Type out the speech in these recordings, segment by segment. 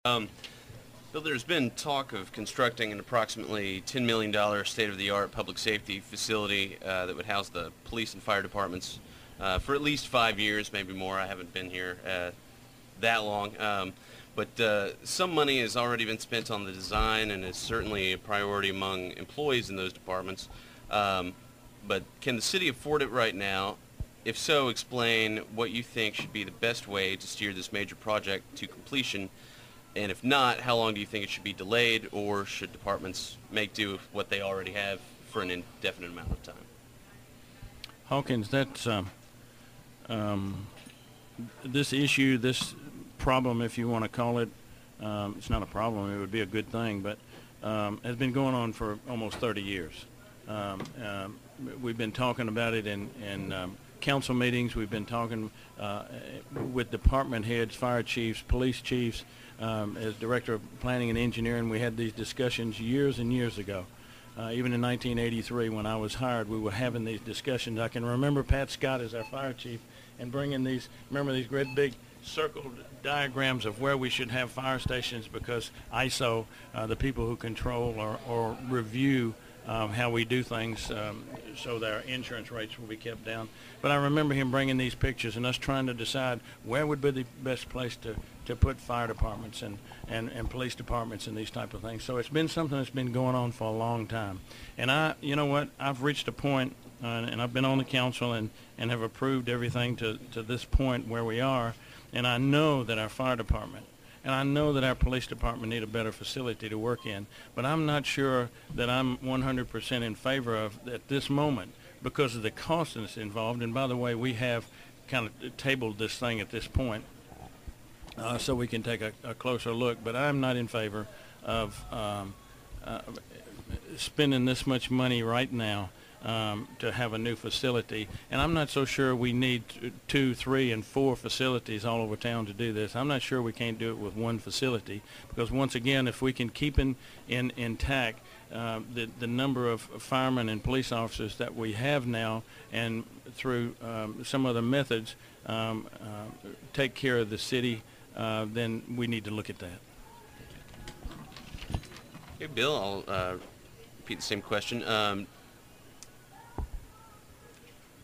Um, Bill, there's been talk of constructing an approximately $10 million state-of-the-art public safety facility that would house the police and fire departments for at least 5 years, maybe more. I haven't been here that long. But some money has already been spent on the design and is certainly a priority among employees in those departments. But can the city afford it right now? If so, explain what you think should be the best way to steer this major project to completion. And if not, how long do you think it should be delayed, or should departments make do with what they already have for an indefinite amount of time? Hawkins, that's this issue, this problem, if you want to call it, it's not a problem, it would be a good thing, but has been going on for almost 30 years. We've been talking about it in council meetings. We've been talking with department heads, fire chiefs, police chiefs. As director of planning and engineering, we had these discussions years and years ago. Even in 1983, when I was hired, we were having these discussions. I can remember Pat Scott as our fire chief and bringing these, remember these great big circled diagrams of where we should have fire stations, because ISO, the people who control or review how we do things, so that our insurance rates will be kept down. But I remember him bringing these pictures and us trying to decide where would be the best place to put fire departments and police departments and these type of things. So it's been something that's been going on for a long time. And you know what, I've reached a point, and I've been on the council and have approved everything to this point where we are, and I know that our fire department and I know that our police department need a better facility to work in, but I'm not sure that I'm 100% in favor of at this moment because of the cost that's involved. And by the way, we have kind of tabled this thing at this point so we can take a closer look, but I'm not in favor of spending this much money right now to have a new facility. And I'm not so sure we need 2, 3, and 4 facilities all over town to do this. I'm not sure we can't do it with one facility, because once again, if we can keep intact the number of firemen and police officers that we have now, and through some other methods take care of the city, then we need to look at that. Hey, Bill, I'll repeat the same question.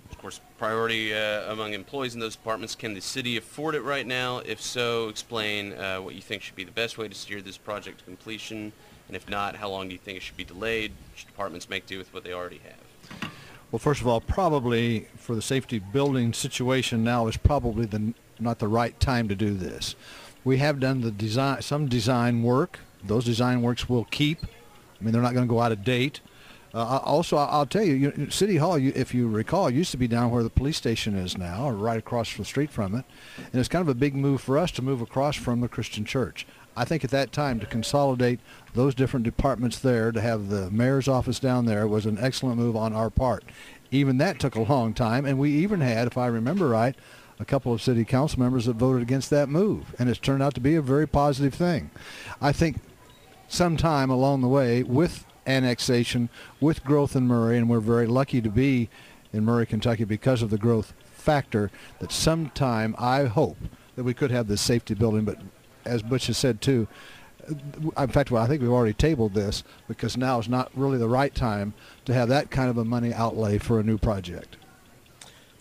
Of course, priority among employees in those departments. Can the city afford it right now? If so, explain what you think should be the best way to steer this project to completion. And if not, how long do you think it should be delayed? Should departments make do with what they already have? Well, first of all, probably for the safety building situation now is probably not the right time to do this. We have done some design work. Those design works will keep. I mean, they're not going to go out of date. Also, I'll tell you, City Hall, if you recall, used to be down where the police station is now, or right across the street from it. And it's kind of a big move for us to move across from the Christian church. I think at that time to consolidate those different departments there, to have the mayor's office down there, was an excellent move on our part. Even that took a long time, and we even had, if I remember right, a couple of city council members that voted against that move. And it's turned out to be a very positive thing. I think sometime along the way, with annexation, with growth in Murray, and we're very lucky to be in Murray, Kentucky because of the growth factor, that sometime I hope that we could have this safety building. But as Butch has said too, in fact, well, I think we've already tabled this, because now is not really the right time to have that kind of a money outlay for a new project.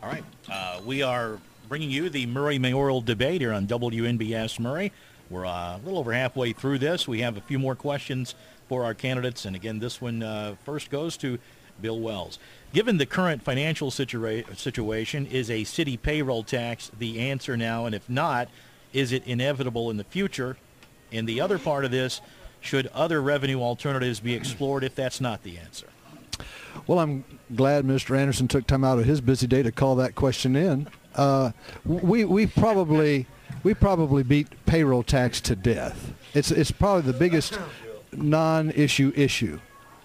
All right. We are bringing you the Murray Mayoral debate here on WNBS Murray. We're a little over halfway through this. We have a few more questions for our candidates. And again, this one first goes to Bill Wells. Given the current financial situation, is a city payroll tax the answer now? And if not, is it inevitable in the future? And the other part of this, should other revenue alternatives be explored if that's not the answer? Well, I'm glad Mr. Anderson took time out of his busy day to call that question in. We probably beat payroll tax to death. It's probably the biggest non-issue issue,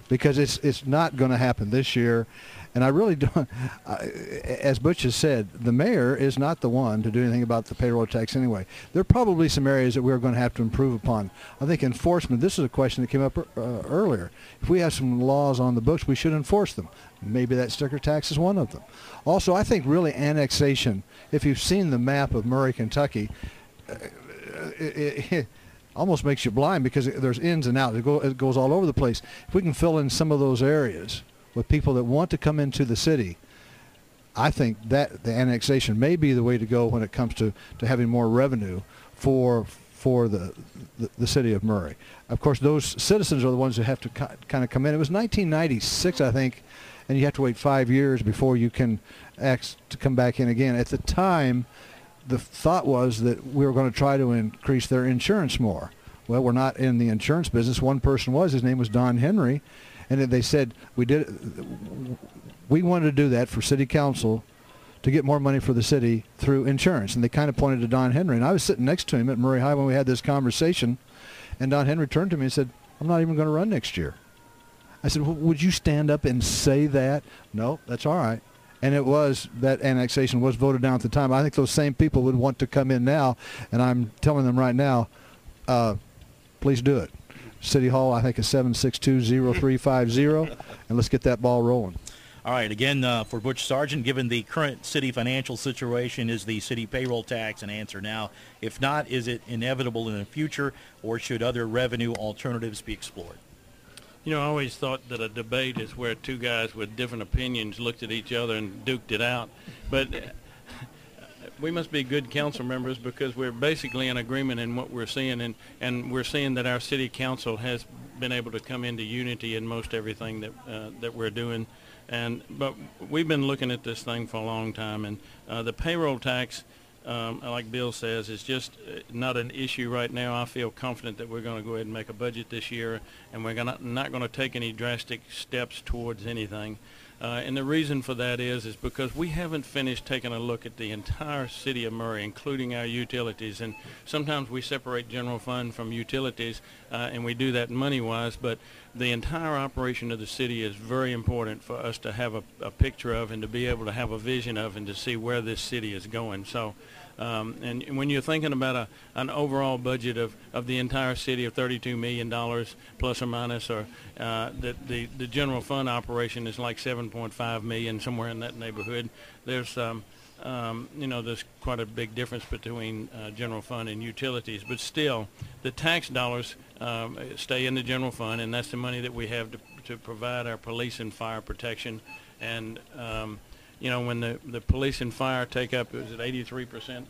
because it's not going to happen this year. And I really don't, as Butch has said, the mayor is not the one to do anything about the payroll tax anyway. There are probably some areas that we're going to have to improve upon. I think enforcement, this is a question that came up earlier. If we have some laws on the books, we should enforce them. Maybe that sticker tax is one of them. Also, I think really annexation, if you've seen the map of Murray, Kentucky, almost makes you blind because there's ins and outs. It goes all over the place. If we can fill in some of those areas with people that want to come into the city, I think that the annexation may be the way to go when it comes to having more revenue for the city of Murray. Of course, those citizens are the ones who have to kind of come in. It was 1996, I think, and you have to wait 5 years before you can ask to come back in again. At the time, the thought was that we were going to try to increase their insurance more. Well, we're not in the insurance business. One person was. His name was Don Henry, and they said we wanted to do that for city council to get more money for the city through insurance. And they kind of pointed to Don Henry. And I was sitting next to him at Murray High when we had this conversation, and Don Henry turned to me and said, I'm not even going to run next year. I said, well, would you stand up and say that? No, that's all right. And it was, that annexation was voted down at the time. I think those same people would want to come in now, and I'm telling them right now, please do it. City Hall, I think, is 762-0350, and let's get that ball rolling. All right, again, for Butch Sargent, given the current city financial situation, is the city payroll tax an answer now? If not, is it inevitable in the future, or should other revenue alternatives be explored? You know, I always thought that a debate is where two guys with different opinions looked at each other and duked it out. But we must be good council members because we're basically in agreement in what we're seeing, and we're seeing that our city council has been able to come into unity in most everything that we're doing. But we've been looking at this thing for a long time, and the payroll tax, like Bill says, is just not an issue right now. I feel confident that we're going to go ahead and make a budget this year, and we're not going to take any drastic steps towards anything. And the reason for that is because we haven't finished taking a look at the entire city of Murray, including our utilities. And sometimes we separate general fund from utilities, and we do that money-wise, but the entire operation of the city is very important for us to have a picture of and to be able to have a vision of and to see where this city is going. So, and when you're thinking about an overall budget of the entire city of $32 million plus or minus, or the general fund operation is like $7.5 million, somewhere in that neighborhood, there's there's quite a big difference between general fund and utilities. But still, the tax dollars stay in the general fund, and that's the money that we have to provide our police and fire protection. And when the police and fire take up, is it 83%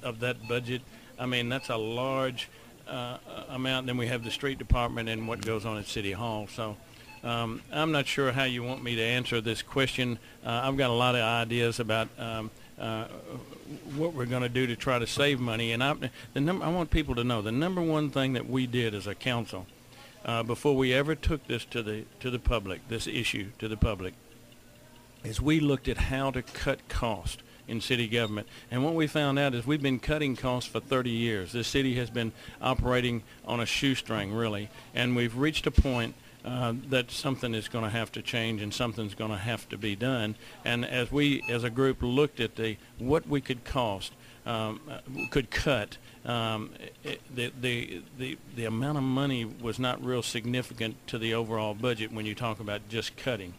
of that budget? I mean, that's a large amount. Then we have the street department and what goes on at City Hall. So I'm not sure how you want me to answer this question. I've got a lot of ideas about what we're going to do to try to save money. And I want people to know the number one thing that we did as a council before we ever took this to the public, this issue to the public, is we looked at how to cut cost in city government. And what we found out is we've been cutting costs for 30 years. This city has been operating on a shoestring, really, and we've reached a point that something is going to have to change and something's going to have to be done. And as we, as a group, looked at what we could cut, the amount of money was not real significant to the overall budget when you talk about just cutting.